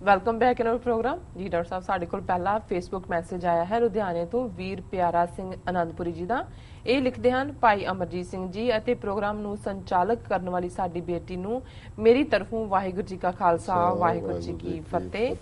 Welcome back in our programme ਜੀ। Doctor ਸਾਹਿਬ, ਸਾਡੇ ਕੋਲ ਪਹਿਲਾ ਫੇਸਬੁੱਕ ਮੈਸੇਜ ਆਇਆ ਹੈ ਲੁਧਿਆਣੇ ਤੋਂ ਵੀਰ ਪਿਆਰਾ ਸਿੰਘ ਆਨੰਦਪੁਰੀ ਜੀ ਦਾ। ਇਹ ਲਿਖਦੇ ਹਨ, ਭਾਈ ਅਮਰਜੀਤ ਸਿੰਘ ਜੀ ਅਤੇ ਪ੍ਰੋਗਰਾਮ ਨੂੰ ਸੰਚਾਲਕ ਕਰਨ ਵਾਲੀ ਸਾਡੀ ਬੇਟੀ ਨੂੰ ਮੇਰੀ ਤਰਫੋਂ ਵਾਹਿਗੁਰੂ ਜੀ ਕਾ ਖਾਲਸਾ ਵਾਹਿਗੁਰੂ ਜੀ ਕੀ ਫਤਿਹ।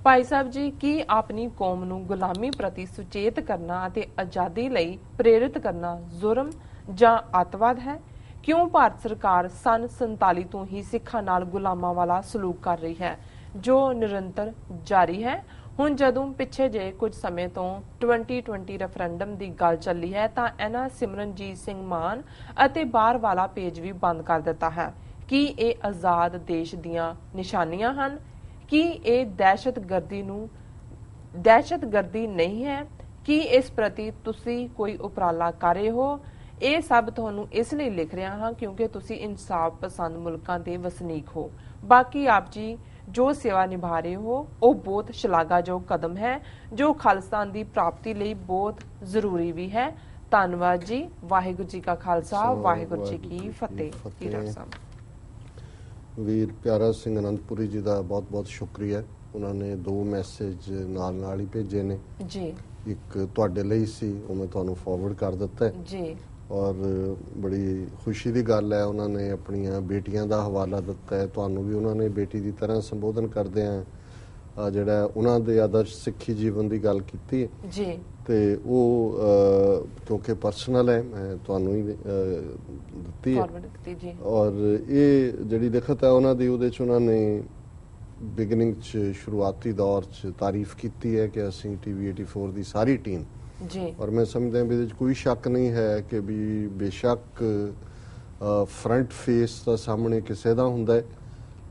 ਭਾਈ ਸਾਹਿਬ ਜੀ, ਕੀ ਆਪਣੀ ਕੌਮ ਨੂੰ ਗੁਲਾਮੀ ਪ੍ਰਤੀ ਸੁਚੇਤ ਕਰਨਾ ਅਤੇ ਆਜ਼ਾਦੀ ਲਈ ਪ੍ਰੇਰਿਤ ਕਰਨਾ ਜ਼ੁਰਮ ਜਾਂ ਅੱਤਵਾਦ ਹੈ? ਕਿਉਂ ਭਾਰਤ ਸਰਕਾਰ ਸਨ 47 ਤੋਂ ਹੀ ਸਿੱਖਾਂ ਨਾਲ ਗੁਲਾਮਾਂ ਵਾਲਾ ਸਲੂਕ ਕਰ ਰਹੀ ਹੈ ਜੋ ਨਿਰੰਤਰ ਜਾਰੀ ਹੈ? ਹੁਣ ਜਦੋਂ ਪਿੱਛੇ ਜੇ ਕੁਝ ਸਮੇਂ ਤੋਂ 2020 ਰੈਫਰੈਂਡਮ ਦੀ ਗੱਲ ਚੱਲੀ ਹੈ ਤਾਂ ਇਹਨਾਂ ਸਿਮਰਨਜੀਤ ਸਿੰਘ ਮਾਨ ਅਤੇ ਬਾਹਰ ਵਾਲਾ ਪੇਜ ਵੀ ਬੰਦ ਕਰ ਦਿੱਤਾ ਹੈ। ਕੀ ਇਹ ਆਜ਼ਾਦ ਦੇਸ਼ ਦੀਆਂ ਨਿਸ਼ਾਨੀਆਂ ਹਨ? ਕੀ ਇਹ ਦਹਿਸ਼ਤਗਰਦੀ ਨਹੀਂ ਹੈ? ਕੀ ਇਸ ਪ੍ਰਤੀ ਤੁਸੀਂ ਕੋਈ ਉਪਰਾਲਾ ਕਰ ਰਹੇ ਹੋ? ਇਹ ਸਭ ਤੁਹਾਨੂੰ ਇਸ ਲਈ ਲਿਖ ਰਿਹਾ ਹਾਂ ਕਿਉਂਕਿ ਤੁਸੀਂ ਇਨਸਾਫ ਪਸੰਦ ਮੁਲਕਾਂ ਦੇ ਵਸਨੀਕ ਹੋ। ਬਾਕੀ ਆਪ ਜੀ ਜੋ ਸੇਵਾ ਨਿਭਾ ਰਹੇ ਹੋ ਉਹ ਬਹੁਤ ਸ਼ਲਾਘਾਯੋਗ ਕਦਮ ਹੈ ਜੋ ਖਾਲਿਸਤਾਨ ਦੀ ਪ੍ਰਾਪਤੀ ਲਈ ਬਹੁਤ ਜ਼ਰੂਰੀ ਵੀ ਹੈ। ਧੰਨਵਾਦ ਜੀ। ਵਾਹਿਗੁਰੂ ਜੀ ਕਾ ਖਾਲਸਾ ਵਾਹਿਗੁਰੂ ਜੀ ਕੀ ਫਤਿਹ। ਡਾਕਟਰ ਸਾਹਿਬ, ਵੀਰ ਪਿਆਰਾ ਸਿੰਘ ਆਨੰਦਪੁਰੀ ਜੀ ਦਾ ਬਹੁਤ ਬਹੁਤ ਸ਼ੁਕਰੀਆ। ਉਹਨਾਂ ਨੇ 2 ਮੈਸੇਜ ਨਾਲ ਹੀ ਭੇਜੇ ਨੇ ਜੀ। ਇੱਕ ਤੁਹਾਡੇ ਲਈ ਸੀ, ਉਹ ਮੈਂ ਤੁਹਾਨੂੰ ਫਾਰਵਰਡ ਕਰ ਦਿੱਤਾ ਜੀ। ਔਰ ਬੜੀ ਖੁਸ਼ੀ ਦੀ ਗੱਲ ਹੈ, ਉਹਨਾਂ ਨੇ ਆਪਣੀਆਂ ਬੇਟੀਆਂ ਦਾ ਹਵਾਲਾ ਦਿੱਤਾ ਹੈ। ਤੁਹਾਨੂੰ ਵੀ ਉਹਨਾਂ ਨੇ ਬੇਟੀ ਦੀ ਤਰ੍ਹਾਂ ਸੰਬੋਧਨ ਕਰਦੇ ਆ ਜਿਹੜਾ ਉਹਨਾਂ ਦੇ ਆਦਰਸ਼ ਸਿੱਖੀ ਜੀਵਨ ਦੀ ਗੱਲ ਕੀਤੀ ਜੀ। ਤੇ ਉਹ ਕਿਉਂਕਿ ਪਰਸਨਲ ਹੈ, ਮੈਂ ਤੁਹਾਨੂੰ ਹੀ ਦਿੱਤੀ ਹੈ। ਔਰ ਇਹ ਜਿਹੜੀ ਲਿਖਤ ਹੈ ਉਹਨਾਂ ਦੀ, ਉਹਦੇ 'ਚ ਉਹਨਾਂ ਨੇ ਬਿਗਨਿੰਗ 'ਚ ਸ਼ੁਰੂਆਤੀ ਦੌਰ 'ਚ ਤਾਰੀਫ ਕੀਤੀ ਹੈ ਕਿ ਅਸੀਂ TV 84 ਦੀ ਸਾਰੀ ਟੀਮ ਜੀ। ਔਰ ਮੈਂ ਸਮਝਦਾ ਵੀ ਇਹਦੇ 'ਚ ਕੋਈ ਸ਼ੱਕ ਨਹੀਂ ਹੈ ਕਿ ਵੀ ਬੇਸ਼ੱਕ ਫਰੰਟ ਫੇਸ ਦਾ ਸਾਹਮਣੇ ਕਿਸੇ ਦਾ ਹੁੰਦਾ ਹੈ,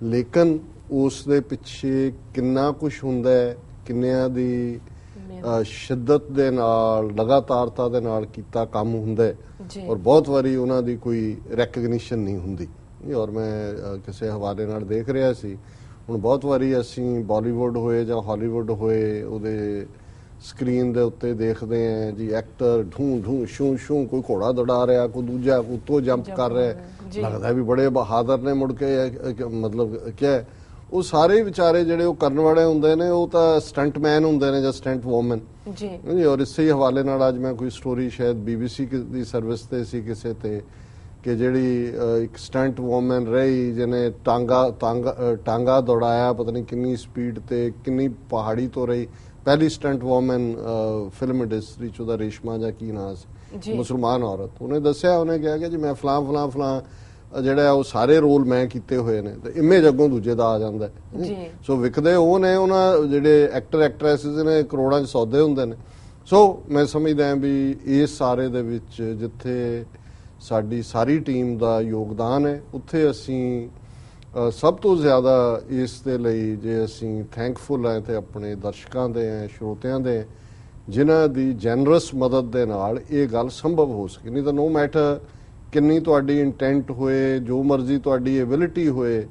ਲੇਕਿਨ ਉਸ ਦੇ ਪਿੱਛੇ ਕਿੰਨਾ ਕੁਝ ਹੁੰਦਾ ਹੈ, ਕਿੰਨਿਆਂ ਦੀ ਸ਼ਿੱਦਤ ਦੇ ਨਾਲ ਲਗਾਤਾਰਤਾ ਦੇ ਨਾਲ ਕੀਤਾ ਕੰਮ ਹੁੰਦਾ ਹੈ। ਔਰ ਬਹੁਤ ਵਾਰੀ ਉਹਨਾਂ ਦੀ ਕੋਈ ਰੈਕਗਨੀਸ਼ਨ ਨਹੀਂ ਹੁੰਦੀ। ਔਰ ਮੈਂ ਕਿਸੇ ਹਵਾਲੇ ਨਾਲ ਦੇਖ ਰਿਹਾ ਸੀ, ਹੁਣ ਬਹੁਤ ਵਾਰੀ ਅਸੀਂ ਬਾਲੀਵੁੱਡ ਹੋਏ ਜਾਂ ਹਾਲੀਵੁੱਡ ਹੋਏ ਉਹਦੇ ਸਕਰੀਨ ਦੇ ਉੱਤੇ ਦੇਖਦੇ ਆ ਜੀ, ਐਕਟਰ ਢੂੰ ਢੂੰ ਸ਼ੂ ਸ਼ੂ, ਕੋਈ ਘੋੜਾ ਦੌੜਾ ਰਿਹਾ, ਕੋਈ ਦੂਜਾ ਕੋਈ ਉੱਤੋਂ ਜੰਪ ਕਰ ਰਿਹਾ, ਲੱਗਦਾ ਵੀ ਬੜੇ ਬਹਾਦਰ ਨੇ। ਮੁੜ ਕੇ ਮਤਲਬ ਕਿਆ ਉਹ ਸਾਰੇ ਵਿਚਾਰੇ ਜਿਹੜੇ ਉਹ ਕਰਨ ਵਾਲੇ ਹੁੰਦੇ ਨੇ ਉਹ ਤਾਂ ਸਟੰਟਮੈਨ ਹੁੰਦੇ ਨੇ ਜਾਂ ਸਟੰਟ ਵੂਮਨ ਜੀ। ਔਰ ਇਸੇ ਹੀ ਹਵਾਲੇ ਨਾਲ ਅੱਜ ਮੈਂ ਕੋਈ ਸਟੋਰੀ ਸ਼ਾਇਦ BBC ਦੀ ਸਰਵਿਸ ਤੇ ਸੀ ਕਿਸੇ ਤੇ, ਕਿ ਜਿਹੜੀ ਇੱਕ ਸਟੰਟ ਵੂਮਨ ਰਹੀ ਜਿਹਨੇ ਟਾਂਗਾ ਦੌੜਾਇਆ ਪਤਾ ਨਹੀਂ ਕਿੰਨੀ ਸਪੀਡ ਤੇ, ਕਿੰਨੀ ਪਹਾੜੀ ਤੋਂ ਰਹੀ, ਪਹਿਲੀ ਸਟੰਟ ਵੂਮਨ ਫਿਲਮ ਇੰਡਸਟਰੀ 'ਚ, ਉਹਦਾ ਰੇਸ਼ਮਾ ਜਾਂ ਕੀ ਨਾਂ ਸੀ, ਮੁਸਲਮਾਨ ਔਰਤ। ਉਹਨੇ ਦੱਸਿਆ, ਉਹਨੇ ਕਿਹਾ ਕਿ ਜੀ ਮੈਂ ਫਲਾਂ ਜਿਹੜਾ ਉਹ ਸਾਰੇ ਰੋਲ ਮੈਂ ਕੀਤੇ ਹੋਏ ਨੇ, ਤੇ ਇਮੇਜ ਅੱਗੋਂ ਦੂਜੇ ਦਾ ਆ ਜਾਂਦਾ ਜੀ। ਸੋ ਵਿਕਦੇ ਉਹ ਨੇ, ਉਹਨਾਂ ਜਿਹੜੇ ਐਕਟਰ ਐਕਟਰੈਸਿਸ ਨੇ ਕਰੋੜਾਂ 'ਚ ਸੌਦੇ ਹੁੰਦੇ ਨੇ। ਸੋ ਮੈਂ ਸਮਝਦਾ ਵੀ ਇਸ ਸਾਰੇ ਦੇ ਵਿੱਚ ਜਿੱਥੇ ਸਾਡੀ ਸਾਰੀ ਟੀਮ ਦਾ ਯੋਗਦਾਨ ਹੈ, ਉੱਥੇ ਅਸੀਂ ਸਭ ਤੋਂ ਜ਼ਿਆਦਾ ਇਸ ਦੇ ਲਈ ਜੇ ਅਸੀਂ ਥੈਂਕਫੁਲ ਹੈ ਤੇ ਆਪਣੇ ਦਰਸ਼ਕਾਂ ਦੇ ਹੈ, ਸਰੋਤਿਆਂ ਦੇ, ਜਿਨ੍ਹਾਂ ਦੀ ਜੈਨਰਸ ਮਦਦ ਦੇ ਨਾਲ ਇਹ ਗੱਲ ਸੰਭਵ ਹੋ ਸਕੀ। ਨਹੀਂ ਤਾਂ ਨੋ ਮੈਟਰ ਕਿੰਨੀ ਤੁਹਾਡੀ ਇੰਟੈਂਟ ਹੋਏ, ਜੋ ਮਰਜ਼ੀ ਤੁਹਾਡੀ ਐਬਿਲਿਟੀ ਹੋਏ,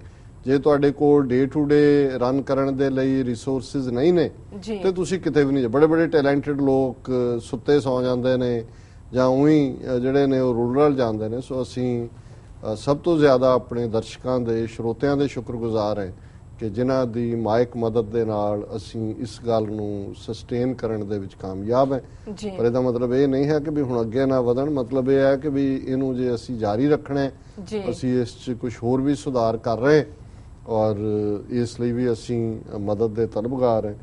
ਜੇ ਤੁਹਾਡੇ ਕੋਲ ਡੇ ਟੂ ਡੇ ਰਨ ਕਰਨ ਦੇ ਲਈ ਰਿਸੋਰਸਿਸ ਨਹੀਂ ਨੇ ਤੇ ਤੁਸੀਂ ਕਿਤੇ ਵੀ ਨਹੀਂ। ਬੜੇ ਬੜੇ ਟੈਲੈਂਟਡ ਲੋਕ ਸੁੱਤੇ ਸੌ ਜਾਂਦੇ ਨੇ ਜਾਂ ਉਹੀ ਜਿਹੜੇ ਨੇ ਉਹ ਰੂਰਲ ਜਾਂਦੇ ਨੇ। ਸੋ ਅਸੀਂ ਸਭ ਤੋਂ ਜ਼ਿਆਦਾ ਆਪਣੇ ਦਰਸ਼ਕਾਂ ਦੇ, ਸਰੋਤਿਆਂ ਦੇ ਸ਼ੁਕਰਗੁਜ਼ਾਰ ਹੈ ਕਿ ਜਿਨ੍ਹਾਂ ਦੀ ਮਾਇਕ ਮਦਦ ਦੇ ਨਾਲ ਅਸੀਂ ਇਸ ਗੱਲ ਨੂੰ ਸਸਟੇਨ ਕਰਨ ਦੇ ਵਿੱਚ ਕਾਮਯਾਬ ਹੈ। ਪਰ ਇਹਦਾ ਮਤਲਬ ਇਹ ਨਹੀਂ ਹੈ ਕਿ ਵੀ ਹੁਣ ਅੱਗੇ ਨਾ ਵਧਣ, ਮਤਲਬ ਇਹ ਹੈ ਕਿ ਵੀ ਇਹਨੂੰ ਜੇ ਅਸੀਂ ਜਾਰੀ ਰੱਖਣਾ ਹੈ, ਅਸੀਂ ਇਸ 'ਚ ਕੁਝ ਹੋਰ ਵੀ ਸੁਧਾਰ ਕਰ ਰਹੇ ਔਰ ਇਸ ਲਈ ਵੀ ਅਸੀਂ ਮਦਦ ਦੇ ਤਲਬਗਾਰ ਹੈ।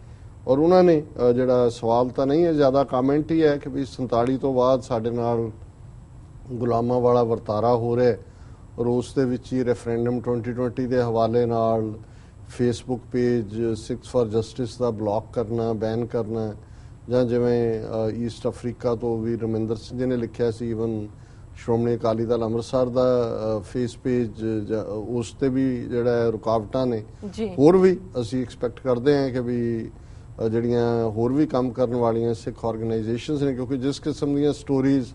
ਔਰ ਉਹਨਾਂ ਨੇ ਜਿਹੜਾ ਸਵਾਲ ਤਾਂ ਨਹੀਂ ਹੈ, ਜ਼ਿਆਦਾ ਕਾਮੈਂਟ ਹੀ ਹੈ ਕਿ ਵੀ 47 ਤੋਂ ਬਾਅਦ ਸਾਡੇ ਨਾਲ ਗੁਲਾਮਾਂ ਵਾਲਾ ਵਰਤਾਰਾ ਹੋ ਰਿਹਾ, ਔਰ ਉਸ ਦੇ ਵਿੱਚ ਹੀ ਰੈਫਰੈਂਡਮ 2020 ਦੇ ਹਵਾਲੇ ਨਾਲ Facebook page 6 for justice the block ਕਰਨਾ, ਬੈਨ ਕਰਨਾ, ਜਾਂ ਜਿਵੇਂ ਈਸਟ ਅਫਰੀਕਾ ਤੋਂ ਵੀ ਰਮਿੰਦਰ ਸਿੰਘ ਜੀ ਨੇ ਲਿਖਿਆ ਸੀ, ਈਵਨ ਸ਼੍ਰੋਮਣੀ ਅਕਾਲੀ ਦਲ ਅੰਮ੍ਰਿਤਸਰ ਦਾ ਫੇਸ ਪੇਜ, ਉਸ ਤੇ ਵੀ ਜਿਹੜਾ ਰੁਕਾਵਟਾਂ ਨੇ। ਹੋਰ ਵੀ ਅਸੀਂ ਐਕਸਪੈਕਟ ਕਰਦੇ ਹਾਂ ਕਿ ਵੀ ਜਿਹੜੀਆਂ ਹੋਰ ਵੀ ਕੰਮ ਕਰਨ ਵਾਲੀਆਂ ਸਿੱਖ ਆਰਗੇਨਾਈਜੇਸ਼ਨਸ ਨੇ, ਕਿਉਂਕਿ ਜਿਸ ਕਿਸਮ ਦੀਆਂ ਸਟੋਰੀਜ਼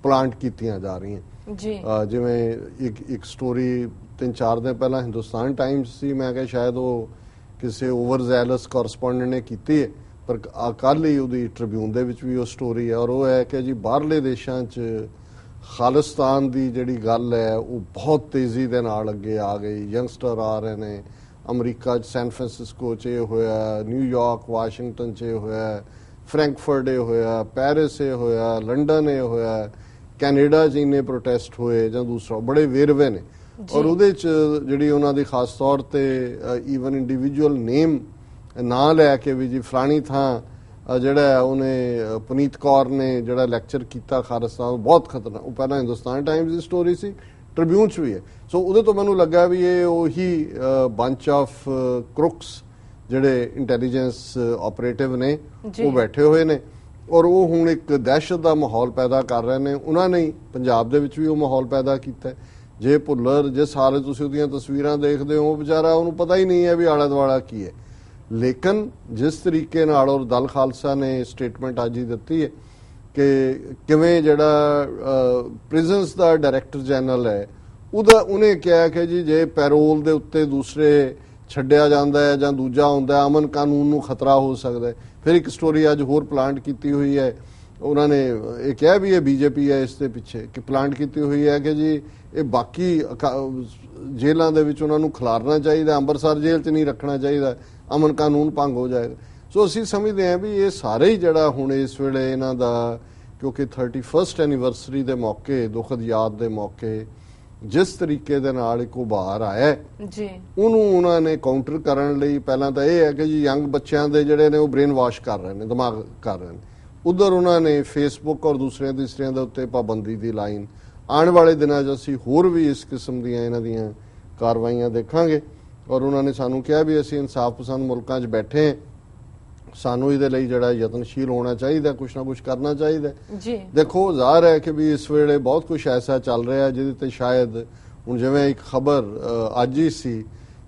ਪਲਾਂਟ ਕੀਤੀਆਂ ਜਾ ਰਹੀਆਂ ਜੀ, ਜਿਵੇਂ ਇੱਕ ਸਟੋਰੀ 3-4 ਦਿਨ ਪਹਿਲਾਂ ਹਿੰਦੁਸਤਾਨ ਟਾਈਮਸ ਸੀ, ਮੈਂ ਕਿਹਾ ਸ਼ਾਇਦ ਉਹ ਕਿਸੇ ਓਵਰ ਜ਼ੈਲਸ ਕੋਰਸਪੋਂਡੈਂਟ ਨੇ ਕੀਤੀ ਹੈ, ਪਰ ਕੱਲ੍ਹ ਹੀ ਉਹਦੀ ਟ੍ਰਿਬਿਊਨ ਦੇ ਵਿੱਚ ਵੀ ਉਹ ਸਟੋਰੀ ਹੈ। ਔਰ ਉਹ ਹੈ ਕਿ ਜੀ ਬਾਹਰਲੇ ਦੇਸ਼ਾਂ 'ਚ ਖਾਲਿਸਤਾਨ ਦੀ ਜਿਹੜੀ ਗੱਲ ਹੈ ਉਹ ਬਹੁਤ ਤੇਜ਼ੀ ਦੇ ਨਾਲ ਅੱਗੇ ਆ ਗਈ, ਯੰਗਸਟਰ ਆ ਰਹੇ ਨੇ, ਅਮਰੀਕਾ 'ਚ ਸੈਨ ਫਰਾਂਸਿਸਕੋ 'ਚ ਇਹ ਹੋਇਆ, ਨਿਊਯਾਰਕ ਵਾਸ਼ਿੰਗਟਨ 'ਚ ਇਹ ਹੋਇਆ, ਫਰੈਂਕਫਰਟ ਇਹ ਹੋਇਆ, ਪੈਰਿਸ ਇਹ ਹੋਇਆ, ਲੰਡਨ ਇਹ ਹੋਇਆ, ਕੈਨੇਡਾ 'ਚ ਇੰਨੇ ਪ੍ਰੋਟੈਸਟ ਹੋਏ ਜਾਂ ਦੂਸਰਾ ਬੜੇ ਵੇਰਵੇ ਨੇ। ਔਰ ਉਹਦੇ 'ਚ ਜਿਹੜੀ ਉਹਨਾਂ ਦੀ ਖਾਸ ਤੌਰ ਤੇ ਈਵਨ ਇੰਡੀਵਿਜੂਅਲ ਨੇਮ ਨਾਂ ਲੈ ਕੇ ਵੀ ਜੀ ਫਲਾਣੀ ਥਾਂ ਜਿਹੜਾ ਉਹਨੇ ਪੁਨੀਤ ਕੌਰ ਨੇ ਜਿਹੜਾ ਲੈਕਚਰ ਕੀਤਾ ਖਾਲਿਸਤਾਨ, ਬਹੁਤ ਖਤਰਨਾਕ। ਉਹ ਪਹਿਲਾਂ ਹਿੰਦੁਸਤਾਨ ਟਾਈਮਜ਼ ਦੀ ਸਟੋਰੀ ਸੀ, ਟ੍ਰਿਬਿਊਨ 'ਚ ਵੀ ਹੈ। ਸੋ ਉਹਦੇ ਤੋਂ ਮੈਨੂੰ ਲੱਗਾ ਵੀ ਇਹ ਉਹੀ ਬੰਚ ਆਫ ਕ੍ਰੁਕਸ ਜਿਹੜੇ ਇੰਟੈਲੀਜੈਂਸ ਆਪਰੇਟਿਵ ਨੇ ਉਹ ਬੈਠੇ ਹੋਏ ਨੇ ਔਰ ਉਹ ਹੁਣ ਇੱਕ ਦਹਿਸ਼ਤ ਦਾ ਮਾਹੌਲ ਪੈਦਾ ਕਰ ਰਹੇ ਨੇ। ਉਹਨਾਂ ਨੇ ਪੰਜਾਬ ਦੇ ਵਿੱਚ ਵੀ ਉਹ ਮਾਹੌਲ ਪੈਦਾ ਕੀਤਾ। ਜੇ ਭੁੱਲਰ ਜਿਸ ਹਾਲੇ ਤੁਸੀਂ ਉਹਦੀਆਂ ਤਸਵੀਰਾਂ ਦੇਖਦੇ ਹੋ, ਉਹ ਵਿਚਾਰਾ ਉਹਨੂੰ ਪਤਾ ਹੀ ਨਹੀਂ ਹੈ ਵੀ ਆਲਾ ਦੁਆਲਾ ਕੀ ਹੈ। ਲੇਕਿਨ ਜਿਸ ਤਰੀਕੇ ਨਾਲ ਔਰ ਦਲ ਖਾਲਸਾ ਨੇ ਸਟੇਟਮੈਂਟ ਅੱਜ ਹੀ ਦਿੱਤੀ ਹੈ ਕਿ ਕਿਵੇਂ ਜਿਹੜਾ ਪ੍ਰਿਜ਼ਨਸ ਦਾ ਡਾਇਰੈਕਟਰ ਜਨਰਲ ਹੈ ਉਹਨੇ ਕਿਹਾ ਕਿ ਜੀ ਜੇ ਪੈਰੋਲ ਦੇ ਉੱਤੇ ਦੂਸਰੇ ਛੱਡਿਆ ਜਾਂਦਾ ਹੈ ਜਾਂ ਦੂਜਾ ਹੁੰਦਾ, ਅਮਨ ਕਾਨੂੰਨ ਨੂੰ ਖਤਰਾ ਹੋ ਸਕਦਾ ਹੈ। ਫਿਰ ਇੱਕ ਸਟੋਰੀ ਅੱਜ ਹੋਰ ਪਲਾਂਟ ਕੀਤੀ ਹੋਈ ਹੈ, ਉਹਨਾਂ ਨੇ ਇਹ ਕਿਹਾ ਵੀ ਇਹ ਬੀਜੇਪੀ ਹੈ ਇਸ ਦੇ ਪਿੱਛੇ, ਕਿ ਪਲਾਂਟ ਕੀਤੀ ਹੋਈ ਹੈ ਕਿ ਜੀ ਇਹ ਬਾਕੀ ਜੇਲ੍ਹਾਂ ਦੇ ਵਿੱਚ ਉਹਨਾਂ ਨੂੰ ਖਿਲਾਰਨਾ ਚਾਹੀਦਾ, ਅੰਮ੍ਰਿਤਸਰ ਜੇਲ੍ਹ 'ਚ ਨਹੀਂ ਰੱਖਣਾ ਚਾਹੀਦਾ, ਅਮਨ ਕਾਨੂੰਨ ਭੰਗ ਹੋ ਜਾਏਗਾ। ਸੋ ਅਸੀਂ ਸਮਝਦੇ ਹਾਂ ਵੀ ਇਹ ਸਾਰੇ ਹੀ ਜਿਹੜਾ ਹੁਣ ਇਸ ਵੇਲੇ ਇਹਨਾਂ ਦਾ, ਕਿਉਂਕਿ 31st ਐਨੀਵਰਸਰੀ ਦੇ ਮੌਕੇ, ਦੁਖਦ ਯਾਦ ਦੇ ਮੌਕੇ ਜਿਸ ਤਰੀਕੇ ਦੇ ਨਾਲ ਇੱਕ ਉਭਾਰ ਆਇਆ ਜੀ, ਉਹਨੂੰ ਉਹਨਾਂ ਨੇ ਕਾਊਂਟਰ ਕਰਨ ਲਈ ਪਹਿਲਾਂ ਤਾਂ ਇਹ ਹੈ ਕਿ ਜੀ ਯੰਗ ਬੱਚਿਆਂ ਦੇ ਜਿਹੜੇ ਨੇ ਉਹ ਬ੍ਰੇਨ ਵਾਸ਼ ਕਰ ਰਹੇ ਨੇ, ਦਿਮਾਗ ਕਰ ਰਹੇ ਨੇ। ਉਧਰ ਉਹਨਾਂ ਨੇ ਫੇਸਬੁੱਕ ਔਰ ਦੂਸਰਿਆਂ ਤੀਸਰਿਆਂ ਦੇ ਉੱਤੇ ਪਾਬੰਦੀ ਦੀ ਲਾਈਨ। ਆਉਣ ਵਾਲੇ ਦਿਨਾਂ 'ਚ ਅਸੀਂ ਹੋਰ ਵੀ ਇਸ ਕਿਸਮ ਦੀਆਂ ਇਹਨਾਂ ਦੀਆਂ ਕਾਰਵਾਈਆਂ ਦੇਖਾਂਗੇ ਔਰ ਉਹਨਾਂ ਨੇ ਸਾਨੂੰ ਕਿਹਾ ਵੀ ਅਸੀਂ ਇਨਸਾਫ ਪਸੰਦ ਮੁਲਕਾਂ 'ਚ ਬੈਠੇ ਹਾਂ, ਸਾਨੂੰ ਇਹਦੇ ਲਈ ਜਿਹੜਾ ਯਤਨਸ਼ੀਲ ਹੋਣਾ ਚਾਹੀਦਾ, ਕੁਛ ਨਾ ਕੁਛ ਕਰਨਾ ਚਾਹੀਦਾ ਜੀ। ਦੇਖੋ ਜ਼ਾਹਰ ਹੈ ਕਿ ਵੀ ਇਸ ਵੇਲੇ ਬਹੁਤ ਕੁਛ ਐਸਾ ਚੱਲ ਰਿਹਾ ਜਿਹਦੇ ਤੇ ਸ਼ਾਇਦ ਹੁਣ ਜਿਵੇਂ ਇੱਕ ਖਬਰ ਅੱਜ ਹੀ ਸੀ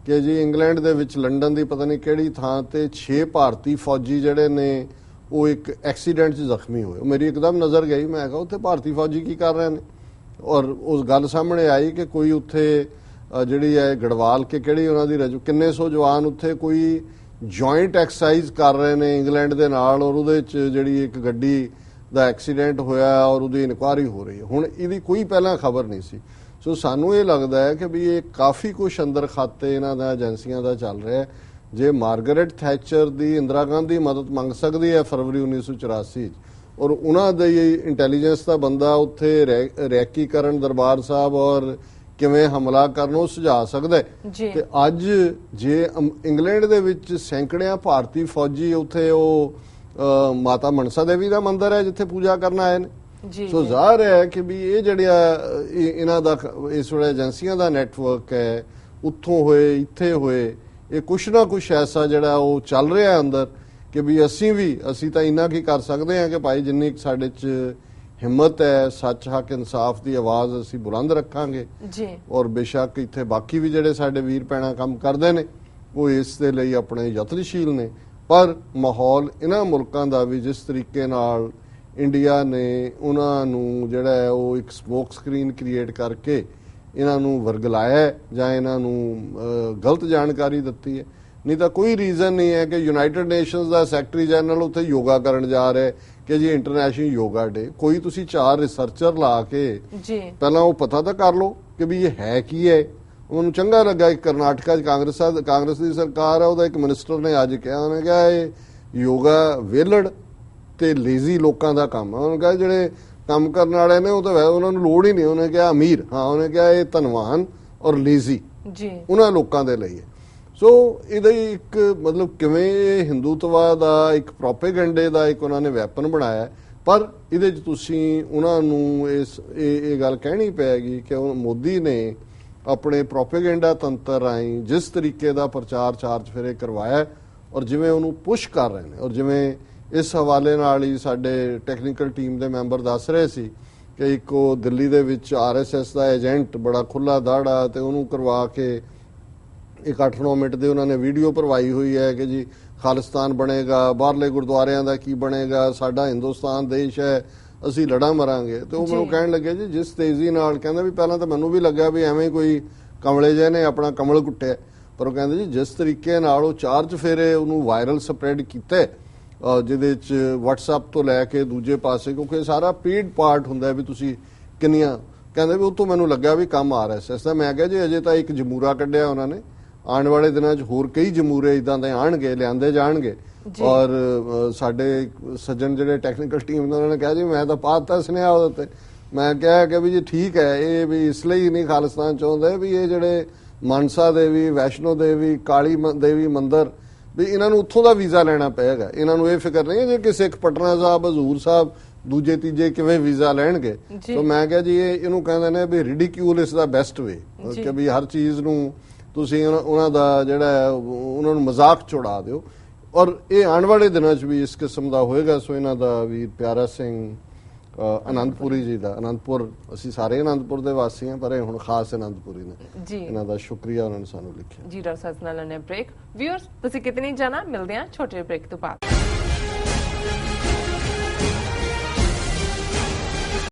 ਕਿ ਜੀ ਇੰਗਲੈਂਡ ਦੇ ਵਿੱਚ ਲੰਡਨ ਦੀ ਪਤਾ ਨਹੀਂ ਕਿਹੜੀ ਥਾਂ ਤੇ 6 ਭਾਰਤੀ ਫੌਜੀ ਜਿਹੜੇ ਨੇ ਉਹ ਇੱਕ ਐਕਸੀਡੈਂਟ 'ਚ ਜ਼ਖਮੀ ਹੋਏ। ਮੇਰੀ ਇੱਕਦਮ ਨਜ਼ਰ ਗਈ, ਮੈਂ ਕਿਹਾ ਉੱਥੇ ਭਾਰਤੀ ਫੌਜੀ ਕੀ ਕਰ ਰਹੇ ਨੇ? ਔਰ ਉਸ ਗੱਲ ਸਾਹਮਣੇ ਆਈ ਕਿ ਕੋਈ ਉੱਥੇ ਜਿਹੜੀ ਹੈ ਗੜਵਾਲ ਕੇ ਕਿਹੜੀ ਉਹਨਾਂ ਦੀ ਕਿੰਨੇ ਸੌ ਜਵਾਨ ਉੱਥੇ ਕੋਈ ਜੁਆਇੰਟ ਐਕਸਰਸਾਈਜ਼ ਕਰ ਰਹੇ ਨੇ ਇੰਗਲੈਂਡ ਦੇ ਨਾਲ ਔਰ ਉਹਦੇ 'ਚ ਜਿਹੜੀ ਇੱਕ ਗੱਡੀ ਦਾ ਐਕਸੀਡੈਂਟ ਹੋਇਆ ਔਰ ਉਹਦੀ ਇਨਕੁਆਇਰੀ ਹੋ ਰਹੀ ਹੈ। ਹੁਣ ਇਹਦੀ ਕੋਈ ਪਹਿਲਾਂ ਖਬਰ ਨਹੀਂ ਸੀ। ਸੋ ਸਾਨੂੰ ਇਹ ਲੱਗਦਾ ਹੈ ਕਿ ਵੀ ਇਹ ਕਾਫੀ ਕੁਛ ਅੰਦਰ ਖਾਤੇ ਇਹਨਾਂ ਦਾ ਏਜੰਸੀਆਂ ਦਾ ਚੱਲ ਰਿਹਾ ਹੈ। ਜੇ ਮਾਰਗਰੇਟ ਥੈਚਰ ਦੀ ਇੰਦਰਾ ਗਾਂਧੀ ਮਦਦ ਮੰਗ ਸਕਦੀ ਹੈ ਫਰਵਰੀ 1984 ਔਰ ਉਹਨਾਂ ਦੇ ਇੰਟੈਲੀਜੈਂਸ ਦਾ ਬੰਦਾ ਉੱਥੇ ਰੈਕੀ ਕਰਨ ਦਰਬਾਰ ਸਾਹਿਬ ਔਰ ਕਿਵੇਂ ਹਮਲਾ ਕਰਨ ਉਹ ਸੁਝਾ ਸਕਦਾ ਤੇ ਅੱਜ ਜੇ ਇੰਗਲੈਂਡ ਦੇ ਵਿੱਚ ਸੈਂਕੜਿਆਂ ਭਾਰਤੀ ਫੌਜੀ ਉੱਥੇ ਉਹ ਮਾਤਾ ਮਨਸਾ ਦੇਵੀ ਦਾ ਮੰਦਿਰ ਹੈ ਜਿੱਥੇ ਪੂਜਾ ਕਰਨ ਆਏ ਨੇ। ਸੋ ਜ਼ਾਹਰ ਹੈ ਕਿ ਵੀ ਇਹ ਜਿਹੜਾ ਇਹਨਾਂ ਦਾ ਇਸ ਵੇਲੇ ਏਜੰਸੀਆਂ ਦਾ ਨੈਟਵਰਕ ਹੈ, ਉੱਥੋਂ ਹੋਏ ਇੱਥੇ ਹੋਏ, ਇਹ ਕੁਛ ਨਾ ਕੁਛ ਐਸਾ ਜਿਹੜਾ ਉਹ ਚੱਲ ਰਿਹਾ ਅੰਦਰ ਕਿ ਵੀ ਅਸੀਂ ਤਾਂ ਇੰਨਾ ਕੀ ਕਰ ਸਕਦੇ ਹਾਂ ਕਿ ਭਾਈ ਜਿੰਨੀ ਸਾਡੇ 'ਚ ਹਿੰਮਤ ਹੈ, ਸੱਚ ਹੱਕ ਇਨਸਾਫ ਦੀ ਆਵਾਜ਼ ਅਸੀਂ ਬੁਲੰਦ ਰੱਖਾਂਗੇ ਜੀ। ਔਰ ਬੇਸ਼ੱਕ ਇੱਥੇ ਬਾਕੀ ਵੀ ਜਿਹੜੇ ਸਾਡੇ ਵੀਰ ਭੈਣਾਂ ਕੰਮ ਕਰਦੇ ਨੇ ਉਹ ਇਸ ਦੇ ਲਈ ਆਪਣੇ ਯਤਨਸ਼ੀਲ ਨੇ, ਪਰ ਮਾਹੌਲ ਇਹਨਾਂ ਮੁਲਕਾਂ ਦਾ ਵੀ ਜਿਸ ਤਰੀਕੇ ਨਾਲ ਇੰਡੀਆ ਨੇ ਉਹਨਾਂ ਨੂੰ ਜਿਹੜਾ ਹੈ ਉਹ ਇੱਕ ਸਮੋਕ ਸਕਰੀਨ ਕ੍ਰੀਏਟ ਕਰਕੇ ਇਹਨਾਂ ਨੂੰ ਵਰਗਲਾਇਆ ਜਾਂ ਇਹਨਾਂ ਨੂੰ ਗਲਤ ਜਾਣਕਾਰੀ ਦਿੱਤੀ ਹੈ। ਨਹੀਂ ਤਾਂ ਕੋਈ ਰੀਜ਼ਨ ਨਹੀਂ ਹੈ ਕਿ ਯੂਨਾਈਟਿਡ ਨੇਸ਼ਨਸ ਦਾ ਸੈਕਟਰੀ ਜਨਰਲ ਉੱਥੇ ਯੋਗਾ ਕਰਨ ਜਾ ਰਿਹਾ ਕਿ ਜੀ ਇੰਟਰਨੈਸ਼ਨਲ ਯੋਗਾ ਡੇ। ਕੋਈ ਤੁਸੀਂ 4 ਰਿਸਰਚਰ ਲਾ ਕੇ ਪਹਿਲਾਂ ਉਹ ਪਤਾ ਤਾਂ ਕਰ ਲਓ ਕਿ ਵੀ ਇਹ ਹੈ ਕੀ ਹੈ। ਉਹਨੂੰ ਚੰਗਾ ਲੱਗਾ ਕਿ ਕਰਨਾਟਕਾ 'ਚ ਕਾਂਗਰਸ ਦੀ ਸਰਕਾਰ ਹੈ, ਉਹਦਾ ਇੱਕ ਮਿਨਿਸਟਰ ਨੇ ਅੱਜ ਕਿਹਾ, ਉਹਨੇ ਕਿਹਾ ਇਹ ਯੋਗਾ ਵਿਹਲੜ ਤੇ ਲੇਜ਼ੀ ਲੋਕਾਂ ਦਾ ਕੰਮ ਹੈ। ਉਹਨੇ ਕਿਹਾ ਜਿਹੜੇ ਕੰਮ ਕਰਨ ਵਾਲੇ ਨੇ ਉਹ ਤਾਂ ਉਹਨਾਂ ਨੂੰ ਲੋੜ ਹੀ ਨਹੀਂ। ਉਹਨੇ ਕਿਹਾ ਅਮੀਰ, ਹਾਂ ਉਹਨੇ ਕਿਹਾ ਇਹ ਧਨਵਾਨ ਔਰ ਲੇਜ਼ੀ ਉਹਨਾਂ ਲੋਕਾਂ ਦੇ ਲਈ ਹੈ। ਸੋ ਇਹਦਾ ਇੱਕ ਮਤਲਬ ਕਿਵੇਂ ਹਿੰਦੂਤਵਾ ਦਾ ਇੱਕ ਪ੍ਰੋਪੇਗੈਂਡੇ ਦਾ ਇੱਕ ਉਹਨਾਂ ਨੇ ਵੈਪਨ ਬਣਾਇਆ, ਪਰ ਇਹਦੇ 'ਚ ਤੁਸੀਂ ਉਹਨਾਂ ਨੂੰ ਇਹ ਗੱਲ ਕਹਿਣੀ ਪਏਗੀ ਕਿ ਮੋਦੀ ਨੇ ਆਪਣੇ ਪ੍ਰੋਪੇਗੈਂਡਾ ਤੰਤਰ ਰਾਹੀਂ ਜਿਸ ਤਰੀਕੇ ਦਾ ਪ੍ਰਚਾਰ ਚਾਰਜ ਫਿਰੇ ਕਰਵਾਇਆ ਔਰ ਜਿਵੇਂ ਉਹਨੂੰ ਪੁਸ਼ ਕਰ ਰਹੇ ਨੇ, ਔਰ ਜਿਵੇਂ ਇਸ ਹਵਾਲੇ ਨਾਲ ਹੀ ਸਾਡੇ ਟੈਕਨੀਕਲ ਟੀਮ ਦੇ ਮੈਂਬਰ ਦੱਸ ਰਹੇ ਸੀ ਕਿ ਇੱਕ ਉਹ ਦਿੱਲੀ ਦੇ ਵਿੱਚ RSS ਦਾ ਏਜੰਟ ਬੜਾ ਖੁੱਲਾ ਦਾੜਾ ਤੇ ਉਹਨੂੰ ਕਰਵਾ ਕੇ ਇੱਕ 8-9 ਮਿੰਟ ਦੇ ਉਹਨਾਂ ਨੇ ਵੀਡੀਓ ਭਰਵਾਈ ਹੋਈ ਹੈ ਕਿ ਜੀ ਖਾਲਿਸਤਾਨ ਬਣੇਗਾ, ਬਾਹਰਲੇ ਗੁਰਦੁਆਰਿਆਂ ਦਾ ਕੀ ਬਣੇਗਾ, ਸਾਡਾ ਹਿੰਦੁਸਤਾਨ ਦੇਸ਼ ਹੈ, ਅਸੀਂ ਲੜਾ ਮਰਾਂਗੇ। ਤੇ ਉਹ ਮੈਨੂੰ ਕਹਿਣ ਲੱਗੇ ਜੀ ਜਿਸ ਤੇਜ਼ੀ ਨਾਲ, ਕਹਿੰਦਾ ਵੀ ਪਹਿਲਾਂ ਤਾਂ ਮੈਨੂੰ ਵੀ ਲੱਗਿਆ ਵੀ ਐਵੇਂ ਕੋਈ ਕਮਲੇ ਜਿਹੇ ਨੇ ਆਪਣਾ ਕਮਲ ਕੁੱਟਿਆ, ਪਰ ਉਹ ਕਹਿੰਦੇ ਜੀ ਜਿਸ ਤਰੀਕੇ ਨਾਲ ਉਹ 4 ਚੁਫੇਰੇ ਉਹਨੂੰ ਵਾਇਰਲ ਸਪਰੈਡ ਕੀਤਾ ਜਿਹਦੇ 'ਚ WhatsApp ਤੋਂ ਲੈ ਕੇ ਦੂਜੇ ਪਾਸੇ, ਕਿਉਂਕਿ ਸਾਰਾ ਪੇਡ ਪਾਰਟ ਹੁੰਦਾ ਵੀ ਤੁਸੀਂ ਕਿੰਨੀਆਂ, ਕਹਿੰਦੇ ਵੀ ਉਹ ਤੋਂ ਮੈਨੂੰ ਲੱਗਾ ਵੀ ਕੰਮ RSS ਦਾ। ਮੈਂ ਕਿਹਾ ਜੀ ਅਜੇ ਤਾਂ ਇੱਕ ਜਮੂਰਾ ਕੱਢਿਆ ਉਹਨਾਂ ਨੇ, ਆਉਣ ਵਾਲੇ ਦਿਨਾਂ 'ਚ ਹੋਰ ਕਈ ਜਮੂਰੇ ਇਦਾਂ ਦੇ ਆਣਗੇ, ਲਿਆਂਦੇ ਜਾਣਗੇ। ਔਰ ਸਾਡੇ ਸੱਜਣ ਜਿਹੜੇ ਟੈਕਨੀਕਲ ਟੀਮ ਨੇ ਉਹਨਾਂ ਨੇ ਕਿਹਾ ਜੀ ਮੈਂ ਤਾਂ ਪਾਤਾ ਸੁਨੇਹਾ ਉਹਦੇ ਤੇ। ਮੈਂ ਕਿਹਾ ਕਿ ਵੀ ਜੀ ਠੀਕ ਹੈ, ਇਹ ਵੀ ਇਸ ਲਈ ਨਹੀਂ ਖਾਲਿਸਤਾਨ ਚਾਹੁੰਦੇ ਵੀ ਇਹ ਜਿਹੜੇ ਮਾਨਸਾ ਦੇਵੀ, ਵੈਸ਼ਨੋ ਦੇਵੀ, ਕਾਲੀ ਦੇਵੀ ਮੰਦਿਰ ਵੀ ਇਹਨਾਂ ਨੂੰ ਉੱਥੋਂ ਦਾ ਵੀਜ਼ਾ ਲੈਣਾ ਪਏਗਾ। ਇਹਨਾਂ ਨੂੰ ਇਹ ਫਿਕਰ ਨਹੀਂ ਹੈ ਜੇ ਕਿ ਸਿੱਖ ਪਟਨਾ ਸਾਹਿਬ, ਹਜ਼ੂਰ ਸਾਹਿਬ, ਦੂਜੇ ਤੀਜੇ ਕਿਵੇਂ ਵੀਜ਼ਾ ਲੈਣਗੇ। ਸੋ ਮੈਂ ਕਿਹਾ ਜੀ ਇਹਨੂੰ ਕਹਿੰਦੇ ਨੇ ਵੀ ਰਿਡੀਕਿਊਲ ਇਸ ਦਾ ਬੈਸਟ ਵੇ, ਕਿ ਵੀ ਹਰ ਚੀਜ਼ ਨੂੰ ਤੁਸੀਂ ਉਹਨਾਂ ਦਾ ਜਿਹੜਾ ਉਹਨਾਂ ਨੂੰ ਮਜ਼ਾਕ ਚੁੜਾ ਦਿਓ। ਔਰ ਇਹ ਆਉਣ ਵਾਲੇ ਦਿਨਾਂ 'ਚ ਵੀ ਇਸ ਕਿਸਮ ਦਾ ਹੋਏਗਾ। ਸੋ ਇਹਨਾਂ ਦਾ ਵੀਰ ਪਿਆਰਾ ਸਿੰਘ ਆਨੰਦਪੁਰੀ ਜੀ ਦਾ, ਆਨੰਦਪੁਰ, ਅਸੀਂ ਸਾਰੇ ਆਨੰਦਪੁਰ ਦੇ ਵਾਸੀ ਹਾਂ ਪਰ ਇਹ ਹੁਣ ਖਾਸ ਆਨੰਦਪੁਰੀ ਨੇ ਜੀ, ਇਹਨਾਂ ਦਾ ਸ਼ੁਕਰੀਆ ਉਹਨਾਂ ਨੇ ਸਾਨੂੰ ਲਿਖਿਆ ਜੀ। ਡਾਕਟਰ ਸਾਹਿਬ ਨਾਲ ਲੈਣੇ ਬ੍ਰੇਕ। ਵਿਊਅਰਸ ਤੁਸੀਂ ਕਿਤੇ ਨਹੀਂ ਜਾਣਾ, ਮਿਲਦੇ ਹਾਂ ਛੋਟੇ ਬ੍ਰੇਕ ਤੋਂ ਬਾਅਦ।